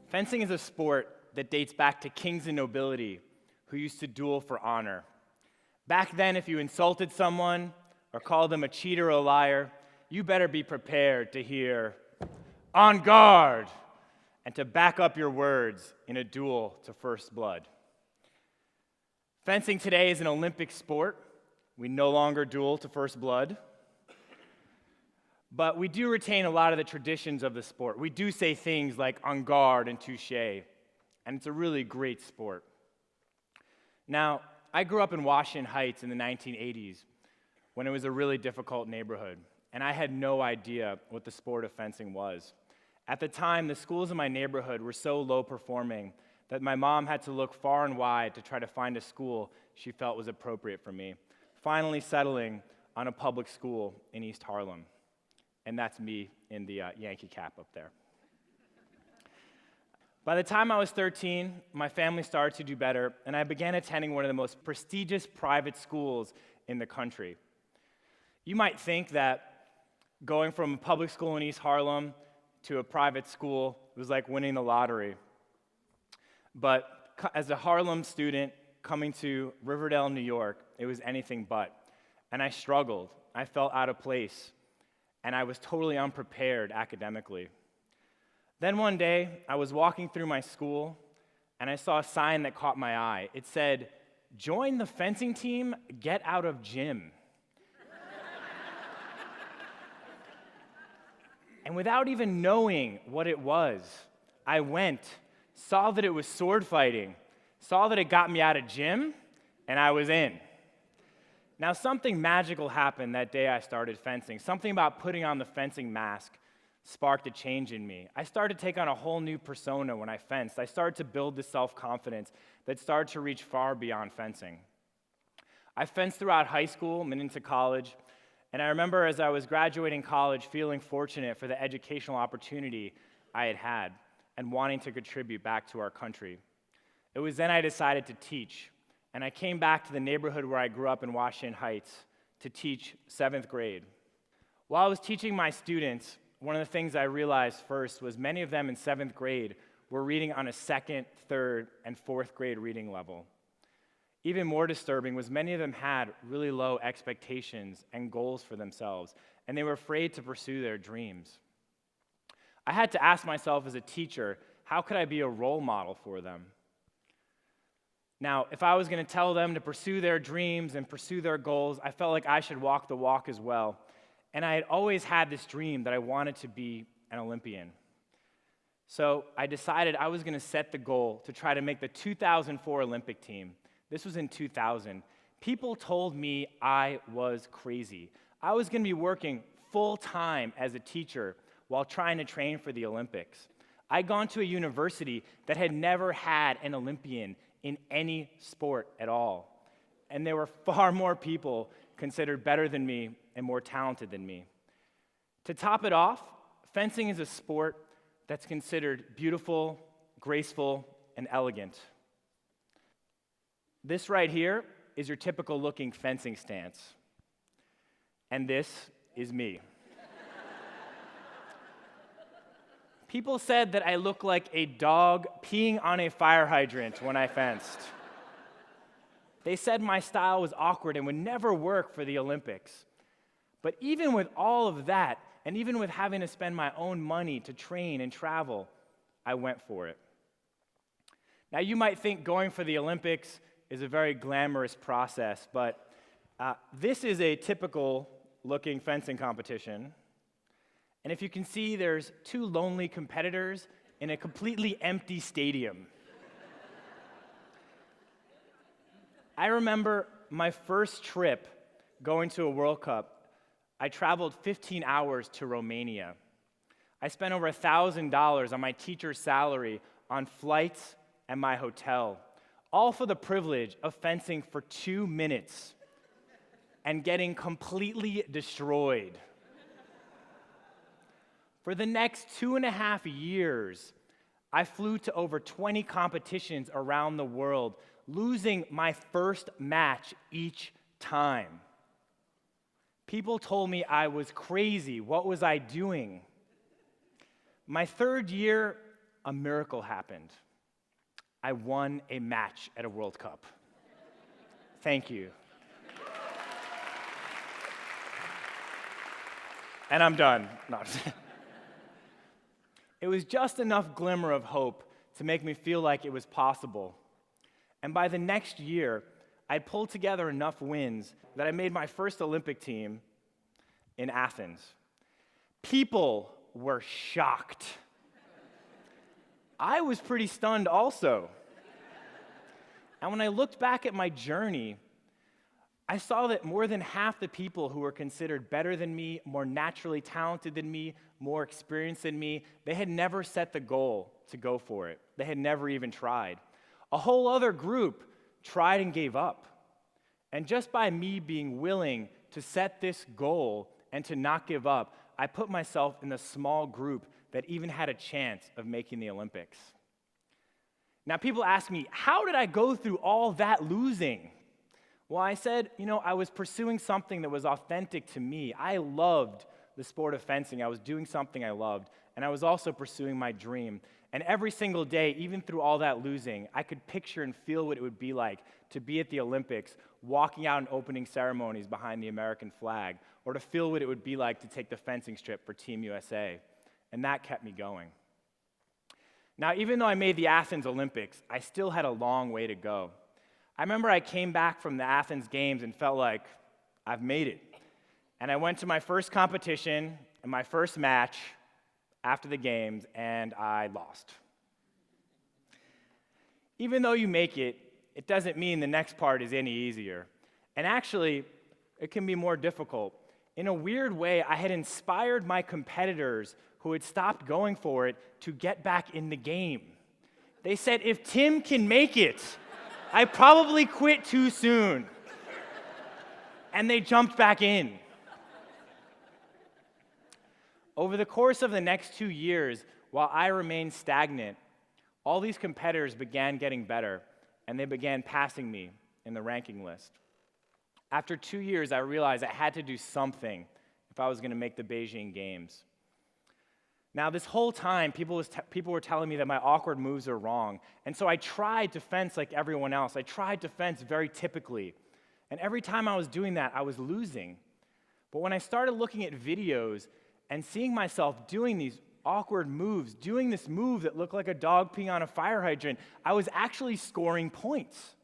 Fencing is a sport that dates back to kings and nobility who used to duel for honor. Back then, if you insulted someone or called them a cheater or a liar, you better be prepared to hear, "On guard," and to back up your words in a duel to first blood. Fencing today is an Olympic sport. We no longer duel to first blood. But we do retain a lot of the traditions of the sport. We do say things like "on guard" and "touché," and it's a really great sport. Now, I grew up in Washington Heights in the 1980s when it was a really difficult neighborhood, and I had no idea what the sport of fencing was. At the time, the schools in my neighborhood were so low performing that my mom had to look far and wide to try to find a school she felt was appropriate for me, finally settling on a public school in East Harlem. And that's me in the Yankee cap up there. By the time I was 13, my family started to do better, and I began attending one of the most prestigious private schools in the country. You might think that going from a public school in East Harlem to a private school was like winning the lottery. But as a Harlem student coming to Riverdale, New York, it was anything but. And I struggled. I felt out of place. And I was totally unprepared academically. Then one day, I was walking through my school, and I saw a sign that caught my eye. It said, "Join the fencing team, get out of gym." And without even knowing what it was, I went, saw that it was sword fighting, saw that it got me out of gym, and I was in. Now, something magical happened that day I started fencing. Something about putting on the fencing mask sparked a change in me. I started to take on a whole new persona when I fenced. I started to build this self-confidence that started to reach far beyond fencing. I fenced throughout high school and into college, and I remember as I was graduating college feeling fortunate for the educational opportunity I had had and wanting to contribute back to our country. It was then I decided to teach. And I came back to the neighborhood where I grew up in Washington Heights to teach 7th grade. While I was teaching my students, one of the things I realized first was many of them in 7th grade were reading on a 2nd, 3rd, and 4th grade reading level. Even more disturbing was many of them had really low expectations and goals for themselves, and they were afraid to pursue their dreams. I had to ask myself as a teacher, how could I be a role model for them? Now, if I was going to tell them to pursue their dreams and pursue their goals, I felt like I should walk the walk as well. And I had always had this dream that I wanted to be an Olympian. So I decided I was going to set the goal to try to make the 2004 Olympic team. This was in 2000. People told me I was crazy. I was going to be working full-time as a teacher while trying to train for the Olympics. I'd gone to a university that had never had an Olympian in any sport at all. And there were far more people considered better than me and more talented than me. To top it off, fencing is a sport that's considered beautiful, graceful, and elegant. This right here is your typical looking fencing stance. And this is me. People said that I look like a dog peeing on a fire hydrant when I fenced. They said my style was awkward and would never work for the Olympics. But even with all of that, and even with having to spend my own money to train and travel, I went for it. Now, you might think going for the Olympics is a very glamorous process, but this is a typical-looking fencing competition. And if you can see, there's 2 lonely competitors in a completely empty stadium. I remember my first trip going to a World Cup. I traveled 15 hours to Romania. I spent over $1,000 on my teacher's salary on flights and my hotel, all for the privilege of fencing for 2 minutes and getting completely destroyed. For the next 2.5 years, I flew to over 20 competitions around the world, losing my first match each time. People told me I was crazy. What was I doing? My 3rd year a miracle happened. I won a match at a World Cup. Thank you. And I'm done. No. It was just enough glimmer of hope to make me feel like it was possible. And by the next year, I'd pulled together enough wins that I made my first Olympic team in Athens. People were shocked. I was pretty stunned also. And when I looked back at my journey, I saw that more than half the people who were considered better than me, more naturally talented than me, more experienced than me, they had never set the goal to go for it. They had never even tried. A whole other group tried and gave up. And just by me being willing to set this goal and to not give up, I put myself in the small group that even had a chance of making the Olympics. Now, people ask me, how did I go through all that losing? Well, I said, I was pursuing something that was authentic to me. I loved the sport of fencing. I was doing something I loved, and I was also pursuing my dream. And every single day, even through all that losing, I could picture and feel what it would be like to be at the Olympics, walking out in opening ceremonies behind the American flag, or to feel what it would be like to take the fencing strip for Team USA. And that kept me going. Now, even though I made the Athens Olympics, I still had a long way to go. I remember I came back from the Athens Games and felt like I've made it. And I went to my first competition and my first match after the games, and I lost. Even though you make it, it doesn't mean the next part is any easier. And actually, it can be more difficult. In a weird way, I had inspired my competitors who had stopped going for it to get back in the game. They said, if Tim can make it, I probably quit too soon. And they jumped back in. Over the course of the next 2 years, while I remained stagnant, all these competitors began getting better, and they began passing me in the ranking list. After 2 years, I realized I had to do something if I was going to make the Beijing Games. Now, this whole time, people were telling me that my awkward moves are wrong, and so I tried to fence like everyone else. I tried to fence very typically, and every time I was doing that, I was losing. But when I started looking at videos and seeing myself doing these awkward moves, doing this move that looked like a dog peeing on a fire hydrant, I was actually scoring points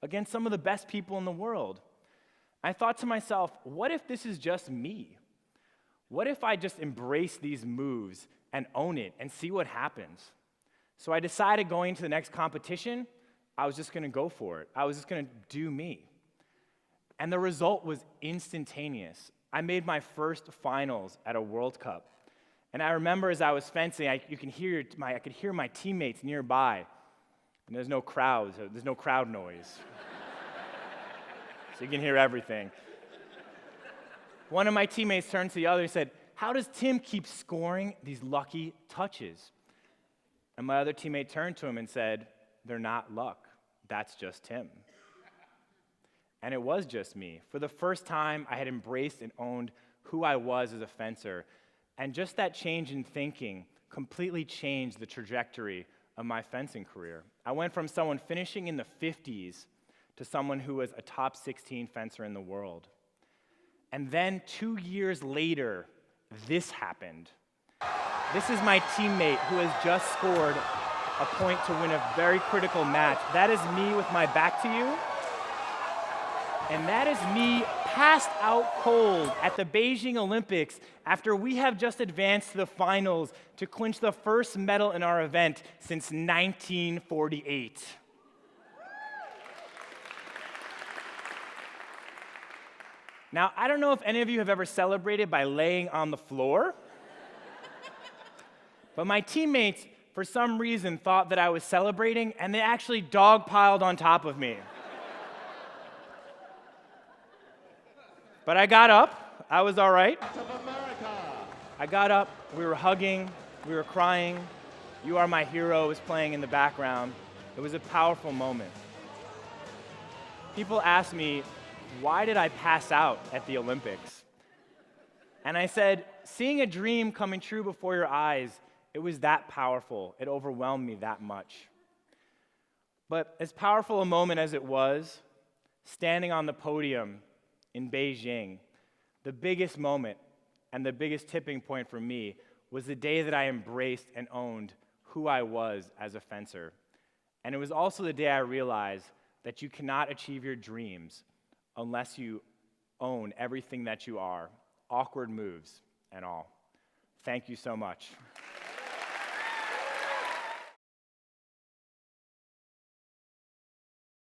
against some of the best people in the world. I thought to myself, what if this is just me? What if I just embrace these moves and own it and see what happens? So I decided going into the next competition, I was just going to go for it. I was just going to do me. And the result was instantaneous. I made my first finals at a World Cup. And I remember as I was fencing, I could hear my teammates nearby. And there's no crowd noise. So you can hear everything. One of my teammates turned to the other and said, how does Tim keep scoring these lucky touches? And my other teammate turned to him and said, they're not luck, that's just Tim. And it was just me. For the first time, I had embraced and owned who I was as a fencer. And just that change in thinking completely changed the trajectory of my fencing career. I went from someone finishing in the 50s to someone who was a top 16 fencer in the world. And then 2 years later, this happened. This is my teammate who has just scored a point to win a very critical match. That is me with my back to you. And that is me passed out cold at the Beijing Olympics after we have just advanced to the finals to clinch the first medal in our event since 1948. Now, I don't know if any of you have ever celebrated by laying on the floor, but my teammates, for some reason, thought that I was celebrating, and they actually dogpiled on top of me. But I got up. I was all right. I got up. We were hugging. We were crying. You Are My Hero was playing in the background. It was a powerful moment. People ask me, why did I pass out at the Olympics? And I said, seeing a dream coming true before your eyes It was that powerful. It overwhelmed me that much. But as powerful a moment as it was, standing on the podium in Beijing, the biggest moment and the biggest tipping point for me was the day that I embraced and owned who I was as a fencer. And it was also the day I realized that you cannot achieve your dreams unless you own everything that you are, awkward moves and all. Thank you so much.